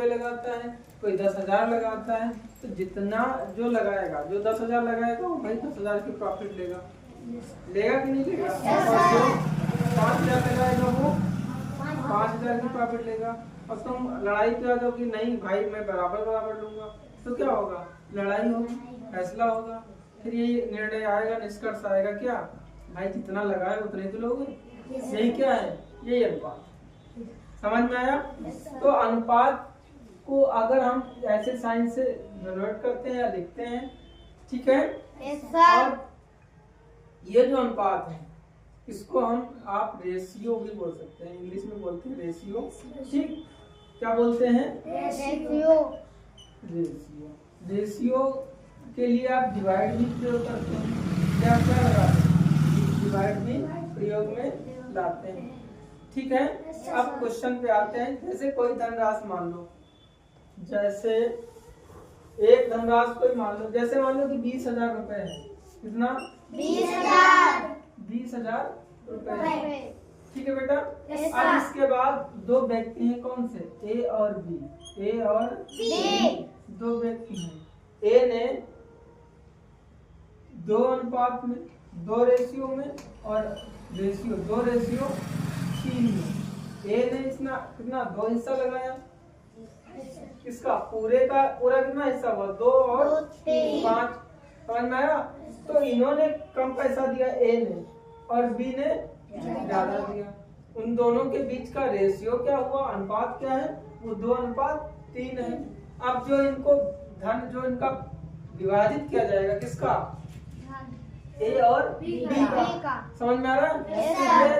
रुपए लगाता है, कोई 10,000 लगाता है। तो जितना जो लगाएगा, जो 10,000 लगाएगा वो भाई 10,000 की प्रॉफिट लेगा, लेगा कि नहीं लेगा। और जो 5,000 लगाएगा वो 5,000 की प्रॉफिट लेगा। और तुम लड़ाई पे आ जाओ कि नहीं भाई मैं बराबर बराबर लूंगा, तो क्या होगा, लड़ाई होगी, फैसला होगा। फिर ये निर्णय आएगा, निष्कर्ष आएगा क्या, भाई जितना लगाए उतने तो लोगे। यही क्या है, यही अनुपात। समझ में आया। तो अनुपात को अगर हम ऐसे साइन से डिनोट करते हैं या लिखते हैं, ठीक है। और ये जो अनुपात है इसको हम आप रेशियो भी बोल सकते हैं, इंग्लिश में बोलते हैं रेशियो। ठीक, क्या बोलते हैं, रेशियो। रेशियो के लिए आप डिवाइड भी प्रयोग करते हैं, क्या क्या लगाते हैं, डिवाइड भी प्रयोग में लाते हैं। ठीक है। अब क्वेश्चन पे आते हैं। जैसे कोई धनराशि मान लो, जैसे एक धनराशि कोई मान लो, जैसे मान लो कि 20,000 रुपए है। कितना, 20,000 रुपए। ठीक है बेटा। अब इसके बाद दो व्यक्ति हैं, कौन से, ए और बी, ए और बी दो व्यक्ति हैं। ए ने 2 अनुपात में, 2 रेशियो में, और रेशियो 2:3 में। ए ने इसमें कितना 2 हिस्सा लगाया, इसका पूरे का पूरा कितना हिस्सा हुआ, 2 और 5। समझ में आया। तो इन्होंने कम पैसा दिया ए ने, और बी ने ज्यादा दिया। उन दोनों के बीच का रेशियो क्या हुआ, अनुपात क्या है, वो 2:3 है। अब जो इनको धन जो इनका विभाजित किया जाएगा, किसका, ए और बी का। समझ में आ रहा है।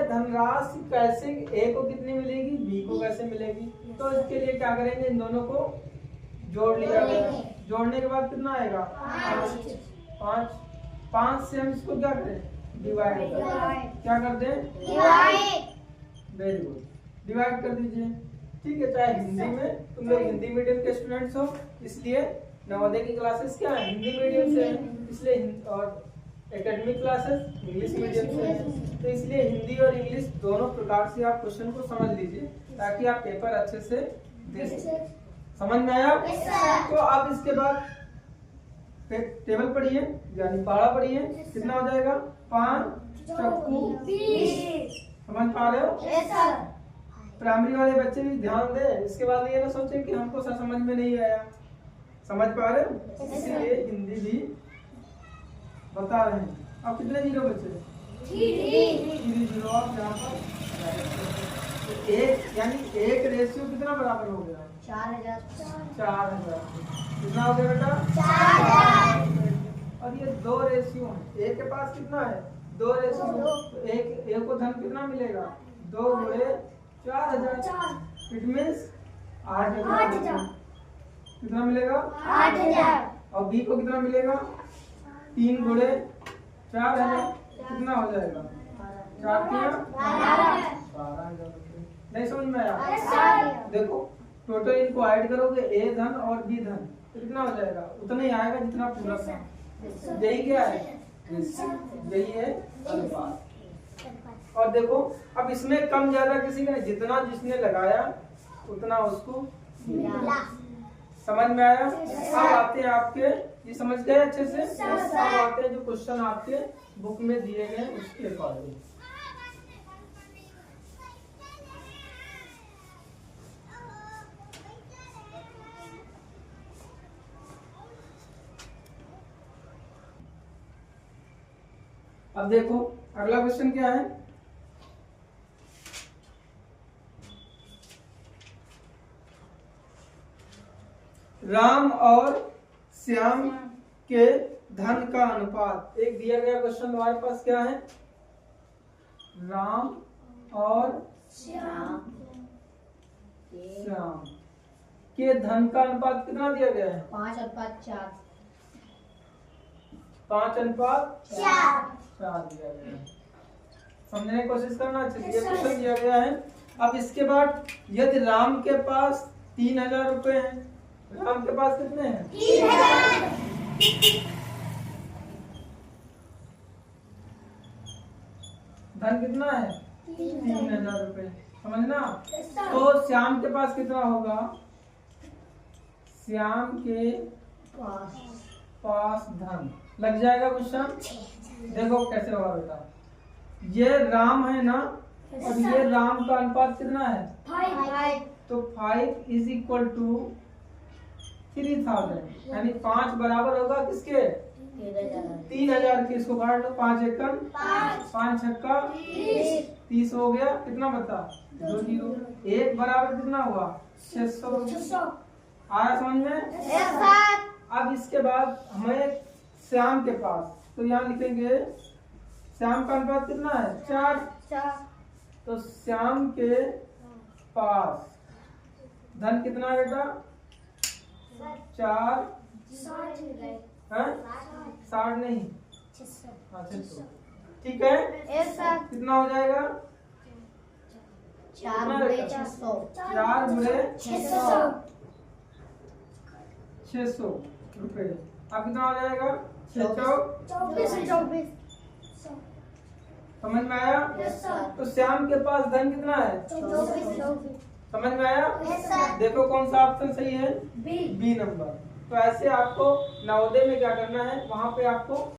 धनराशि कैसे ए को कितनी मिलेगी, बी को कैसे मिलेगी। तो इसके लिए क्या करेंगे, इन दोनों को जोड़ लिया गया। जोड़ने के बाद कितना आएगा, 5 से हम इसको क्या करें, डिवाइड करें। क्या कर दें, वेरी गुड, डिवाइड कर दीजिए। ठीक है। चाहे हिंदी में, तुम लोग हिंदी मीडियम के स्टूडेंट्स हो, इसलिए नवोदय की क्लासेस क्या है, हिंदी मीडियम से है, इसलिए और एकेडमिक क्लासेस इंग्लिश मीडियम से है। तो इसलिए हिंदी और इंग्लिश दोनों प्रकार से आप क्वेश्चन को समझ लीजिए, ताकि आप पेपर अच्छे से दे सकें। समझ में आया। तो अब इसके बाद टेबल पढ़िए, यानी पहाड़ा पढ़िए। कितना हो जाएगा, 5 चक्कू 20। समझ पा रहे हो। प्राइमरी वाले बच्चे भी ध्यान दें, इसके बाद ये ना सोचे कि हमको समझ में नहीं आया। समझ पा रहे हो, इसलिए हिंदी भी बता रहे हैं। अब कितने जीरो बचे, 3 जीरो। आप यहाँ पर एक, यानी एक रेशियो कितना बराबर हो गया, 4,000। कितना हो गया बेटा, 4,000। और ये 2 रेशियो है, एक के पास कितना है, 2 रेशियो। तो एक को धन कितना मिलेगा, 2 गुणे 4,000। It means 8,000। कितना मिलेगा, 8,000। और बी को कितना मिलेगा, 3 गुणे 4,000। कितना हो जाएगा, 12,000। नहीं समझ में आया। देखो टोटल इनको ऐड करोगे, ए धन और बी धन, तो कितना हो जाएगा, उतना ही आएगा जितना पूरा था। यही क्या है, यही है अनुपात। और देखो अब इसमें कम ज्यादा किसी का, जितना जिसने लगाया उतना उसको मिला। समझ में आया। अब आते हैं आपके, ये समझ गए अच्छे से। अब आते हैं जो क्वेश्चन आपके बुक में दिए गए उसके अकॉर्डिंग। अब देखो अगला क्वेश्चन क्या है, राम और श्याम के धन का अनुपात। एक दिया गया क्वेश्चन हमारे पास क्या है, राम और श्याम के धन का अनुपात कितना दिया गया है, 5:4। 5:4 दिया गया है। समझने की कोशिश करना अच्छे से, ये क्वेश्चन दिया गया है। अब इसके बाद यदि राम के पास 3,000 रुपए हैं, राम के पास कितने हैं, 3,000। धन कितना है, 3,000 रुपए। समझना। तो श्याम के पास कितना होगा, श्याम के पास धन। लग जाएगा क्वेश्चन। देखो कैसे होगा बेटा, ये राम है ना, और ये राम का अनुपात कितना है 5। तो 5 इज इक्वल टू 3000, यानी 5 बराबर होगा किसके 3000 के। इसको काट लो, 5 एकम 5 छक्का 30 हो गया। कितना बता 2 0। 1 बराबर कितना हुआ 600। आया समझ में। अब इसके बाद हमें श्याम के पास, तो यहाँ लिखेंगे श्याम का अनुपात कितना है 4। तो श्याम के पास धन कितना है बेटा 4 है 60 नहीं 600। ठीक है, कितना हो जाएगा 4 गुणे 600 रुपए। अब कितना हो जाएगा 624। समझ में आया। तो श्याम के पास धन कितना है 24। समझ में आया। देखो कौन सा ऑप्शन सही है बी नंबर। तो ऐसे आपको नवोदय में क्या करना है, वहां पे आपको